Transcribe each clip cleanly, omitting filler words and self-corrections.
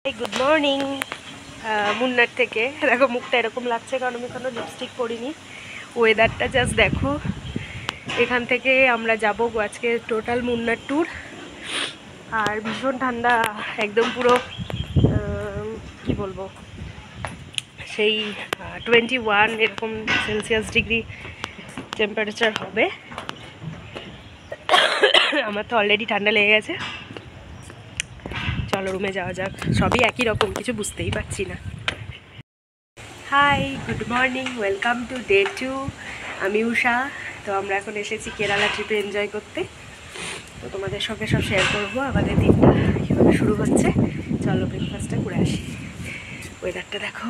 Good morning Munnar থেকে দেখো মুখটা এরকম লাগছে কারণ আমি কোনো লিপস্টিক পরিনি। ওয়েদারটা জাস্ট দেখো। এখান থেকে আমরা যাব আজকে টোটাল মুন্নার ট্যুর। আর ভীষণ ঠান্ডা, একদম পুরো কি বলবো, সেই 21 এরকম সেলসিয়াস ডিগ্রি টেম্পারেচার হবে। আমার তো অলরেডি ঠান্ডা লেগে গেছে। চলো রুমে যাওয়া যাক। সবই একই রকম, কিছু বুঝতেই পারছি না। Hi, good morning, welcome to day 2। আমি উষা। তো আমরা এখন এসেছি কেরালা ট্রিপে এনজয় করতে। তো তোমাদের সঙ্গে সব শেয়ার করবো আমাদের দিনটা কীভাবে শুরু হচ্ছে। চলো ব্রেকফাস্টটা করে আসি। ওয়েদারটা দেখো।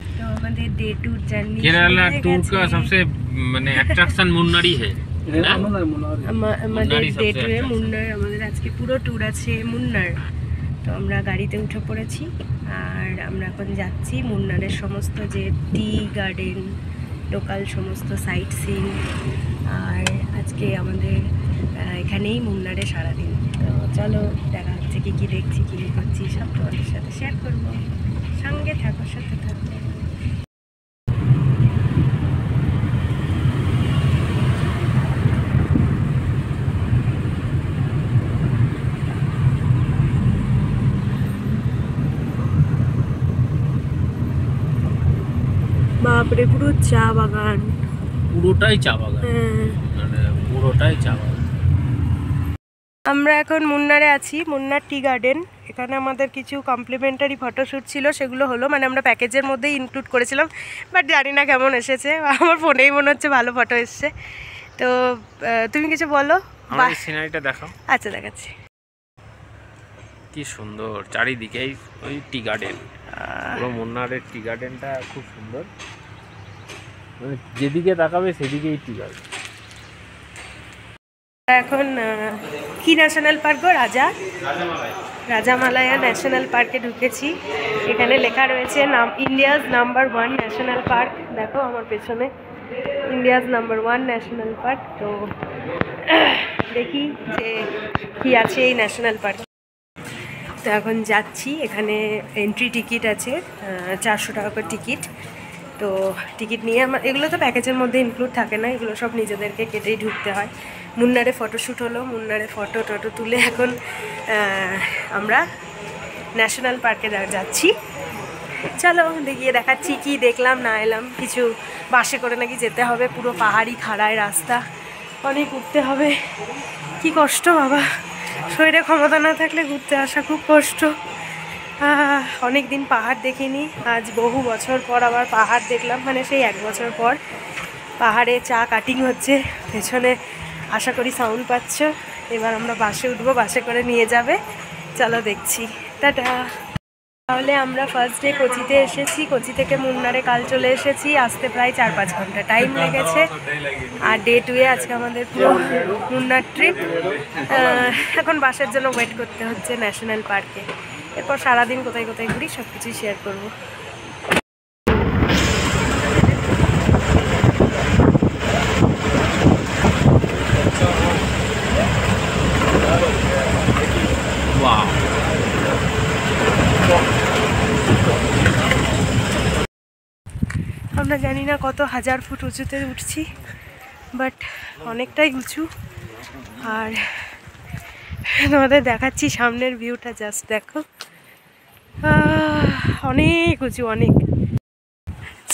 তো আমাদের ডে 2 জার্নি केरला टूर का सबसे মানে অ্যাট্রাকশন মুন্নারই है। আমাদের ডে 2 এ মুন্নার, আমাদের আজকে পুরো ট্যুর আছে মুন্নার। তো আমরা গাড়িতে উঠে পড়েছি আর আমরা এখন যাচ্ছি মুন্নারের সমস্ত যে টি গার্ডেন, লোকাল সমস্ত সাইট সিন। আর আজকে আমাদের এখানেই মুন্নারে সারাদিন। তো চলো দেখা হচ্ছে কী কী দেখছি, কী কী করছি, সব তোমাদের সাথে শেয়ার করবো। সঙ্গে থাকো, সাথে থাকো। বাপরে, পুরো চা বাগান, পুরোটাই চা বাগান, মানে পুরোটাই চা বাগান। আমরা এখন মুন্নারে আছি, মুন্নার টি গার্ডেন। এখানে আমাদের কিছু কমপ্লিমেন্টারি ফটোশ্যুট ছিল, সেগুলো হলো, মানে আমরা প্যাকেজের মধ্যেই ইনক্লুড করেছিলাম, বাট জানি না কেমন এসেছে। আমার ফোনেই মনে হচ্ছে ভালো ফটো এসছে। তো তুমি কিছু বলো। আমার সিনারিটা দেখাও। আচ্ছা, দেখাচ্ছি। কি সুন্দর চারিদিকে ওই টি গার্ডেন, পুরো মুন্নারের টি গার্ডেনটা খুব সুন্দর, মানে যেদিকে তাকাবে সেদিকেই টি গার্ডেন। এখন কি ন্যাশনাল পার্ক গো? রাজামালায়া ন্যাশনাল পার্কে ঢুকেছি। এখানে লেখা রয়েছে ইন্ডিয়াজ নাম্বার 1 ন্যাশনাল পার্ক। দেখো আমার পেছনে ইন্ডিয়াজ নাম্বার 1 ন্যাশনাল পার্ক। তো দেখি যে কি আছে এই ন্যাশনাল পার্ক। তো এখন যাচ্ছি। এখানে এন্ট্রি টিকিট আছে, 400 টাকা করে টিকিট। তো টিকিট নিয়ে এগুলো তো প্যাকেজের মধ্যে ইনক্লুড থাকে না, এগুলো সব নিজেদেরকে কেটেই ঢুকতে হয়। মুন্নারে ফটোশ্যুট হলো, মুন্নারে ফটো টটো তুলে এখন আমরা ন্যাশনাল পার্কে যাচ্ছি। চলো গিয়ে দেখাচ্ছি কি দেখলাম না এলাম। কিছু বাসে করে নাকি যেতে হবে, পুরো পাহাড়ি খাড়ায় রাস্তা, অনেক উঠতে হবে। কি কষ্ট বাবা, শরীরে ক্ষমতা না থাকলে ঘুরতে আসা খুব কষ্ট। অনেক দিন পাহাড় দেখিনি, আজ বহু বছর পর আবার পাহাড় দেখলাম, মানে সেই 1 বছর পর। পাহাড়ে চা কাটিং হচ্ছে পেছনে, আশা করি সাউন্ড পাচ্ছ। এবার আমরা বাসে উঠবো, বাসে করে নিয়ে যাবে। চলো দেখছি, টাটা। তাহলে আমরা ফার্স্ট ডে কোচিতে এসেছি, কোচি থেকে মুন্নারে কাল চলে এসেছি। আসতে প্রায় 4-5 ঘন্টা টাইম লেগেছে। আর ডে 2 এ আজকে আমাদের পুরো মুন্নার ট্রিপ। এখন বাসের জন্য ওয়েট করতে হচ্ছে ন্যাশনাল পার্কে। এরপর সারাদিন কোথায় কোথায় ঘুরি সব কিছুই শেয়ার করবো। আমরা জানি না কত হাজার ফুট উঁচুতে উঠছি, বাট অনেকটাই উঁচু। আর তোমাদের দেখাচ্ছি সামনের ভিউটা, জাস্ট দেখো। অনেক উঁচু, অনেক।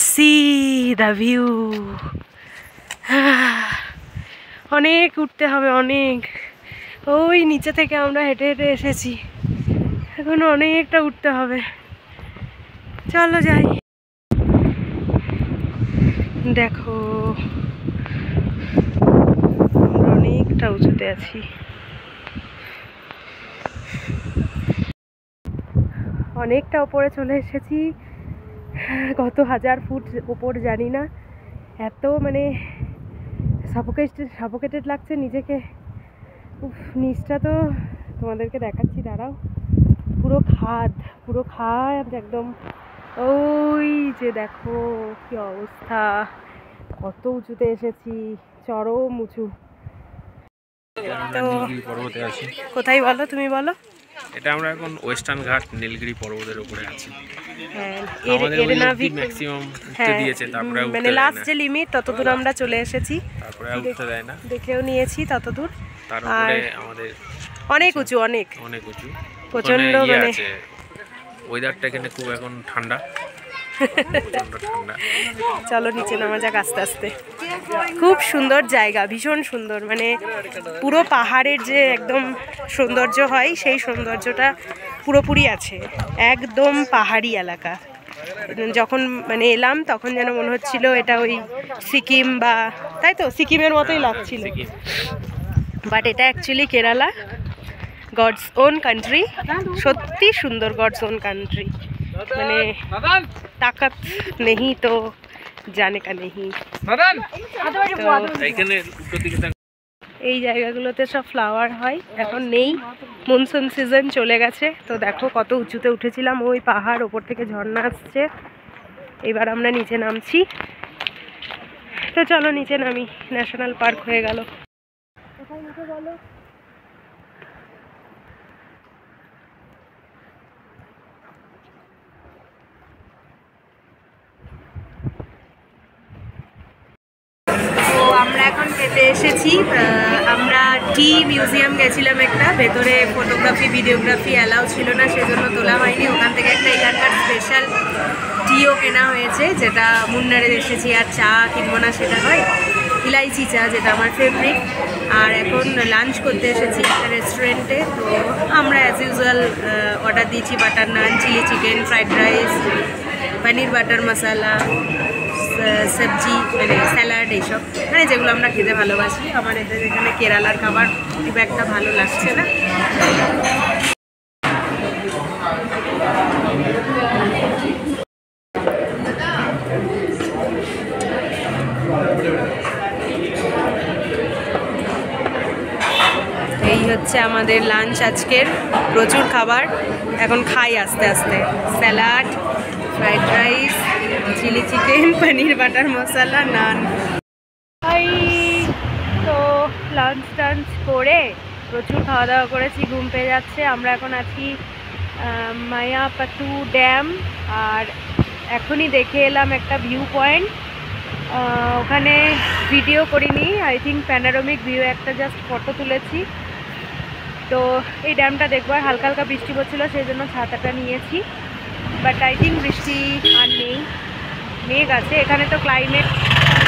C the view. অনেক উঠতে হবে, অনেক। ওই নিচে থেকে আমরা হেঁটে হেঁটে এসেছি, এখন অনেকটা উঠতে হবে। চলো যাই। দেখো আমরা অনেকটা উঁচুতে আছি। অনেকটা ওপরে চলে এসেছি, কত হাজার ফুট ওপর জানি না। এত মানে সাফোকেটেড লাগছে নিজেকে। নিচটা তো তোমাদেরকে দেখাচ্ছি, দাঁড়াও। পুরো খাদ একদম। ওই যে দেখো কি অবস্থা, কত উঁচুতে এসেছি, চরম উঁচু। তো নীলগিরি পর্বতে আছি। কোথায় বলো, তুমি বলো। এটা আমরা এখন ওয়েস্টার্ন ঘাট নীলগিরি পর্বতের উপরে আছি। হ্যাঁ, আমাদের ওই এরনাভি অবধি ম্যাক্সিমাম উঠতে হ্যাঁ, দিয়েছে, তারপরে আর মানে উঠতে দেয় লাস্ট না। যে লিমিট ততদূর আমরা চলে এসেছি, তারপরে আর উঠতে দেয় না। দেখেও নিয়েছি ততদূর। তার আর উপরে আমাদের অনেক উঁচু, অনেক অনেক উঁচু, প্রচন্ড মানে আছে ওয়েদারটা এখানে খুব এখন ঠান্ডা, প্রচন্ড ঠান্ডা। চলো নিচে নামা যাক আস্তে আস্তে। খুব সুন্দর জায়গা, ভীষণ সুন্দর, মানে পুরো পাহাড়ের যে একদম সৌন্দর্য হয় সেই সৌন্দর্যটা পুরোপুরি আছে, একদম পাহাড়ি এলাকা। যখন মানে এলাম তখন যেন মনে হচ্ছিল এটা ওই সিকিম বা, তাই তো সিকিমের মতোই লাগছিল, বাট এটা actually Kerala, God's own country. সত্যি সুন্দর, গডস ওন কান্ট্রি, মানে তাকাত নেই তো জানে কা নেই। এই জায়গাগুলোতে সব ফ্লাওয়ার হয়, এখন নেই, মনসুন সিজন চলে গেছে। তো দেখো কত উঁচুতে উঠেছিলাম, ওই পাহাড় ওপর থেকে ঝর্ণা আসছে। এবার আমরা নিচে নামছি, তো চলো নিচে নামি। ন্যাশনাল পার্ক হয়ে গেল। কোথায় নিচে বলো? তো আমরা এখন পেতে এসেছি, আমরা টি মিউজিয়াম গেছিলাম একটা, ভেতরে ফটোগ্রাফি ভিডিওগ্রাফি অ্যালাউ ছিল না, সেজন্য তোলা হয়নি। ওখান থেকে একটা এখানকার স্পেশাল টিও কেনা হয়েছে, যেটা মুন্নারে এসেছি আর চা কিনবো না সেটা হয়, ইলাইচি চা, যেটা আমার ফেভারিট। আর এখন লাঞ্চ করতে এসেছি একটা রেস্টুরেন্টে। তো আমরা অ্যাজ ইউজুয়াল অর্ডার দিয়েছি বাটার নান, চিলি চিকেন, ফ্রাইড রাইস, পনির বাটার মশালা, সবজি মানে স্যালাড, এইসব মানে যেগুলো আমরা খেতে ভালোবাসি। আমার এদের এখানে কেরালার খাবার খুব একটা ভালো লাগছে না। এই হচ্ছে আমাদের লাঞ্চ আজকের, প্রচুর খাবার, এখন খাই আস্তে আস্তে। Salad, fried rice, chilli chicken, paneer butter masala, naan. তো লাঞ্চ টাঞ্চ করে প্রচুর খাওয়া দাওয়া করেছি, ঘুম পেয়ে যাচ্ছে। আমরা এখন আছি মায়াপাতু ড্যাম, আর এখনই দেখে এলাম একটা ভিউ পয়েন্ট। ওখানে ভিডিও করিনি, আই থিঙ্ক প্যানোরামিক ভিউ একটা জাস্ট ফটো তুলেছি। তো এই ড্যামটা দেখবার, হালকা হালকা বৃষ্টি পড়ছিল সেই জন্য ছাতাটা নিয়েছি, বাট আই থিঙ্ক বৃষ্টি আর নেই, মেঘ আছে। এখানে তো ক্লাইমেট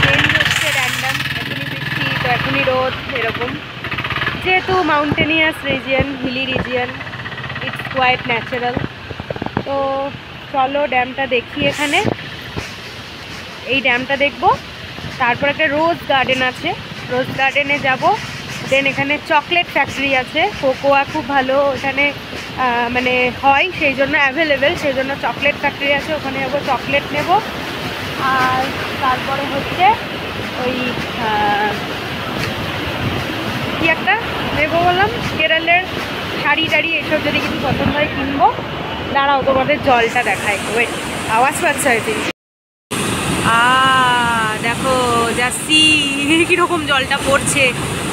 চেঞ্জ হচ্ছে র্যান্ডাম, এখনই বৃষ্টি তো এখনই রোদ, এরকম। যেহেতু mountainous region, hilly region, it's quite natural. তো চলো ড্যামটা দেখি। এখানে এই ড্যামটা দেখবো, তারপর একটা রোজ গার্ডেন আছে, রোজ গার্ডেনে যাব। দেন এখানে চকলেট ফ্যাক্টরি আছে, কোকোয়া খুব ভালো এখানে মানে হয়, সেই জন্য অ্যাভেলেবেল, সেই জন্য চকলেট ফ্যাক্টরি আছে, ওখানে যাবো, চকলেট নেব। আর তারপরে হচ্ছে ওই কি একটা নেবো বললাম, কেরলের শাড়ি টাড়ি এসব যদি কিছু পছন্দ হয় কিনবো। দাঁড়াও তোমাদের জলটা দেখাই, ওয়েট, আওয়াজ পাচ্ছে হয়তো। দেখো যাচ্ছি কীরকম জলটা পড়ছে,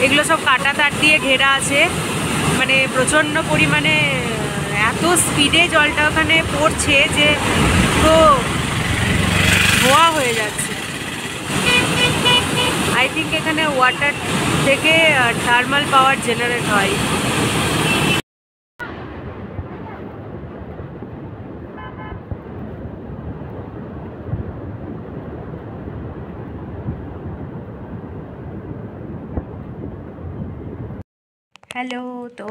এগুলো সব কাটা তার দিয়ে ঘেরা আছে, মানে প্রচণ্ড পরিমাণে এত স্পিডে জলটা ওখানে পড়ছে যে পুরো ধোয়া হয়ে যাচ্ছে। আই থিঙ্ক এখানে ওয়াটার থেকে থার্মাল পাওয়ার জেনারেট হয়। হ্যালো, তো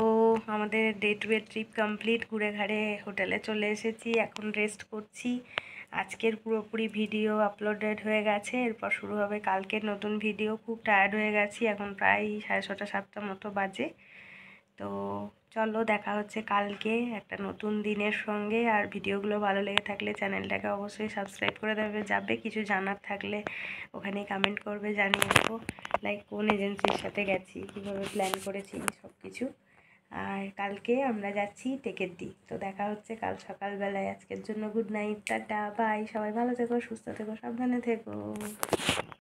আমাদের day to day trip complete, ঘুরে ঘাড়ে হোটেলে চলে এসেছি, এখন রেস্ট করছি। আজকের পুরোপুরি ভিডিও আপলোডেড হয়ে গেছে, এরপর শুরু হবে কালকের নতুন ভিডিও। খুব টায়ার্ড হয়ে গেছি, এখন প্রায় 6:30 7টা মতো বাজে। তো চলো দেখা হচ্ছে কালকে একটা নতুন দিনের সঙ্গে। আর ভিডিওগুলো ভালো লেগে থাকলে চ্যানেলটাকে অবশ্যই সাবস্ক্রাইব করে দেবে, যাবে কিছু জানার থাকলে ওখানে কমেন্ট করবে, জানিয়ে দেবো, লাইক কোন এজেন্সির সাথে গেছি, কীভাবে প্ল্যান করেছি, সব কিছু। আর কালকে আমরা যাচ্ছি টেকেরদি, তো দেখা হচ্ছে কাল সকালবেলায়। আজকের জন্য গুড নাইট, টাটা, বাই। সবাই ভালো থেকো, সুস্থ থেকো, সাবধানে থেকো।